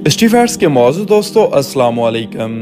اسٹیفیٹس کے موضوع دوستو السلام علیکم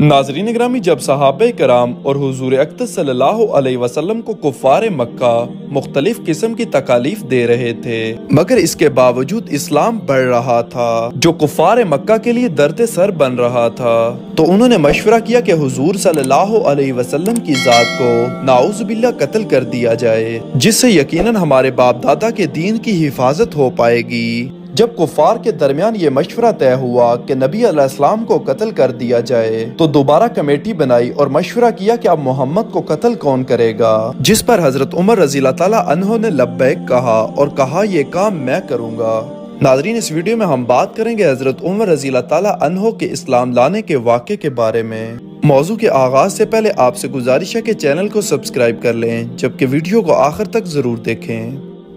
ناظرین گرامی، جب صحابہ کرام اور حضور اقدس صلی اللہ علیہ وسلم کو کفار مکہ مختلف قسم کی تکالیف دے رہے تھے، مگر اس کے باوجود اسلام بڑھ رہا تھا جو کفار مکہ کے لیے درد سر بن رہا تھا، تو انہوں نے مشورہ کیا کہ حضور صلی اللہ علیہ وسلم کی ذات کو نعوذ باللہ قتل کر دیا جائے، جس سے یقیناً ہمارے باپ دادا کے دین کی حفاظت ہو پائے گی۔ جب کفار کے درمیان یہ مشورہ طے ہوا کہ نبی علیہ السلام کو قتل کر دیا جائے، تو دوبارہ کمیٹی بنائی اور مشورہ کیا کہ اب محمد کو قتل کون کرے گا، جس پر حضرت عمر رضی اللہ تعالیٰ عنہ نے لبیک کہا اور کہا یہ کام میں کروں گا۔ ناظرین، اس ویڈیو میں ہم بات کریں گے حضرت عمر رضی اللہ تعالیٰ عنہ کے اسلام لانے کے واقعے کے بارے میں۔ موضوع کے آغاز سے پہلے آپ سے گزارش ہے کہ چینل کو سبسکرائب کر لیں، جبکہ ویڈیو کو آخر تک ضرور دیکھیں۔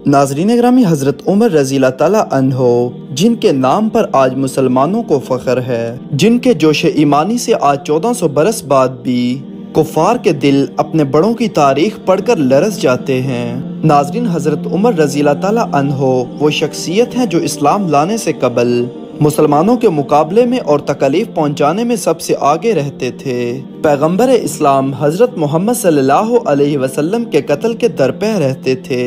ناظرین گرامی، حضرت عمر رضی اللہ تعالیٰ عنہ جن کے نام پر آج مسلمانوں کو فخر ہے، جن کے جوش ایمانی سے آج 1400 برس بعد بھی کفار کے دل اپنے بڑوں کی تاریخ پڑھ کر لرز جاتے ہیں۔ ناظرین، حضرت عمر رضی اللہ تعالیٰ عنہ وہ شخصیت ہیں جو اسلام لانے سے قبل مسلمانوں کے مقابلے میں اور تکلیف پہنچانے میں سب سے آگے رہتے تھے۔ پیغمبر اسلام حضرت محمد صلی اللہ علیہ وسلم کے قتل کے درپے رہتے تھے۔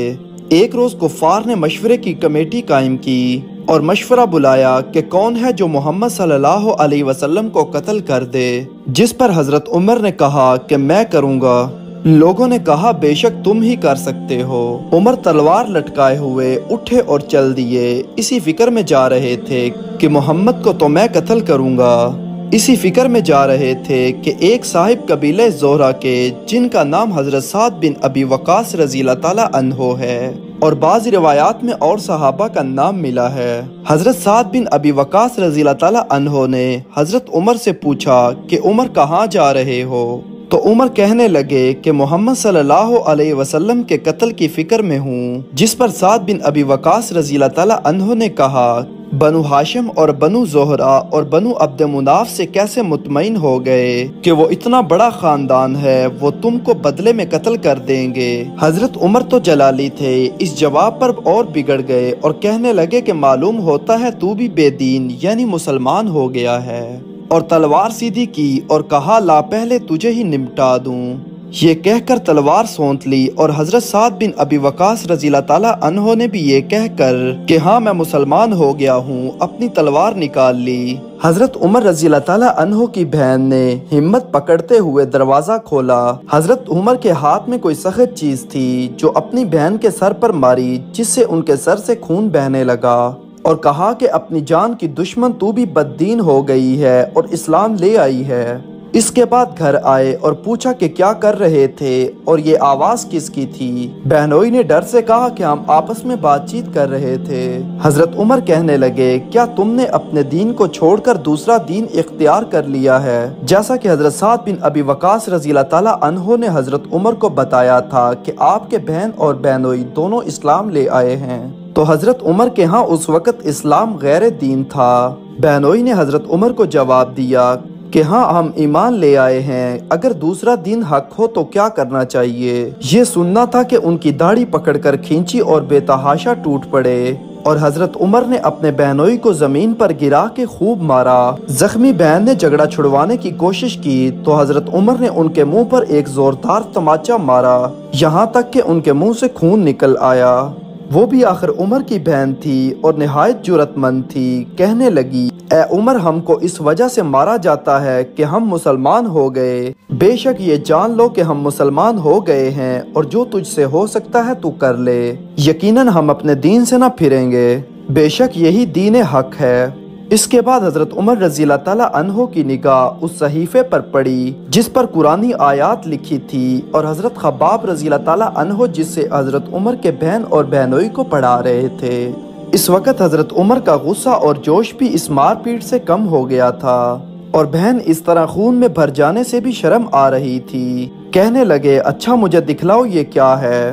ایک روز کفار نے مشورے کی کمیٹی قائم کی اور مشورہ بلایا کہ کون ہے جو محمد صلی اللہ علیہ وسلم کو قتل کر دے، جس پر حضرت عمر نے کہا کہ میں کروں گا۔ لوگوں نے کہا بے شک تم ہی کر سکتے ہو۔ عمر تلوار لٹکائے ہوئے اٹھے اور چل دیے، اسی فکر میں جا رہے تھے کہ محمد کو تو میں قتل کروں گا۔ اسی فکر میں جا رہے تھے کہ ایک صاحب قبیلہ زہرہ کے جن کا نام حضرت سعد بن ابی وقاص رضی اللہ تعالیٰ عنہ ہے، اور بعض روایات میں اور صحابہ کا نام ملا ہے، حضرت سعد بن ابی وقاص رضی اللہ تعالیٰ عنہ نے حضرت عمر سے پوچھا کہ عمر کہاں جا رہے ہو؟ تو عمر کہنے لگے کہ محمد صلی اللہ علیہ وسلم کے قتل کی فکر میں ہوں، جس پر سعد بن ابی وقاص رضی اللہ تعالیٰ عنہ نے کہا بنو ہاشم اور بنو زہرہ اور بنو عبد مناف سے کیسے مطمئن ہو گئے کہ وہ اتنا بڑا خاندان ہے، وہ تم کو بدلے میں قتل کر دیں گے۔ حضرت عمر تو جلالی تھے، اس جواب پر اور بگڑ گئے اور کہنے لگے کہ معلوم ہوتا ہے تو بھی بے دین یعنی مسلمان ہو گیا ہے، اور تلوار سیدھی کی اور کہا لا پہلے تجھے ہی نمٹا دوں۔ یہ کہہ کر تلوار سونت لی اور حضرت سعد بن ابی وقاص رضی اللہ تعالیٰ عنہ نے بھی یہ کہہ کر کہ ہاں میں مسلمان ہو گیا ہوں اپنی تلوار نکال لی۔ حضرت عمر رضی اللہ تعالیٰ عنہ کی بہن نے ہمت پکڑتے ہوئے دروازہ کھولا۔ حضرت عمر کے ہاتھ میں کوئی سخت چیز تھی جو اپنی بہن کے سر پر ماری، جس سے ان کے سر سے خون بہنے لگا، اور کہا کہ اپنی جان کی دشمن تو بھی بددین ہو گئی ہے اور اسلام لے آئی ہے۔ اس کے بعد گھر آئے اور پوچھا کہ کیا کر رہے تھے اور یہ آواز کس کی تھی۔ بہنوئی نے ڈر سے کہا کہ ہم آپس میں بات چیت کر رہے تھے۔ حضرت عمر کہنے لگے کیا تم نے اپنے دین کو چھوڑ کر دوسرا دین اختیار کر لیا ہے، جیسا کہ حضرت سعد بن ابی وقاص رضی اللہ تعالیٰ عنہ نے حضرت عمر کو بتایا تھا کہ آپ کے بہن اور بہنوئی دونوں اسلام لے آئے ہیں۔ تو حضرت عمر کے ہاں اس وقت اسلام غیر دین تھا۔ بہنوئی نے حضرت عمر کو جواب دیا کہ ہاں ہم ایمان لے آئے ہیں، اگر دوسرا دین حق ہو تو کیا کرنا چاہیے؟ یہ سننا تھا کہ ان کی داڑھی پکڑ کر کھینچی اور بے تحاشا ٹوٹ پڑے، اور حضرت عمر نے اپنے بہنوئی کو زمین پر گرا کے خوب مارا۔ زخمی بہن نے جھگڑا چھڑوانے کی کوشش کی تو حضرت عمر نے ان کے منہ پر ایک زوردار تماچا مارا، یہاں تک کہ ان کے منہ سے خون نکل آیا۔ وہ بھی آخر عمر کی بہن تھی اور نہایت جرأت مند تھی، کہنے لگی اے عمر ہم کو اس وجہ سے مارا جاتا ہے کہ ہم مسلمان ہو گئے، بے شک یہ جان لو کہ ہم مسلمان ہو گئے ہیں اور جو تجھ سے ہو سکتا ہے تو کر لے، یقیناً ہم اپنے دین سے نہ پھریں گے، بے شک یہی دین حق ہے۔ اس کے بعد حضرت عمر رضی اللہ تعالیٰ عنہ کی نگاہ اس صحیفے پر پڑی جس پر قرآنی آیات لکھی تھی، اور حضرت خباب رضی اللہ تعالیٰ عنہ جس سے حضرت عمر کے بہن اور بہنوئی کو پڑھا رہے تھے۔ اس وقت حضرت عمر کا غصہ اور جوش بھی اس مار پیٹ سے کم ہو گیا تھا، اور بہن اس طرح خون میں بھر جانے سے بھی شرم آ رہی تھی۔ کہنے لگے اچھا مجھے دکھلاؤ یہ کیا ہے۔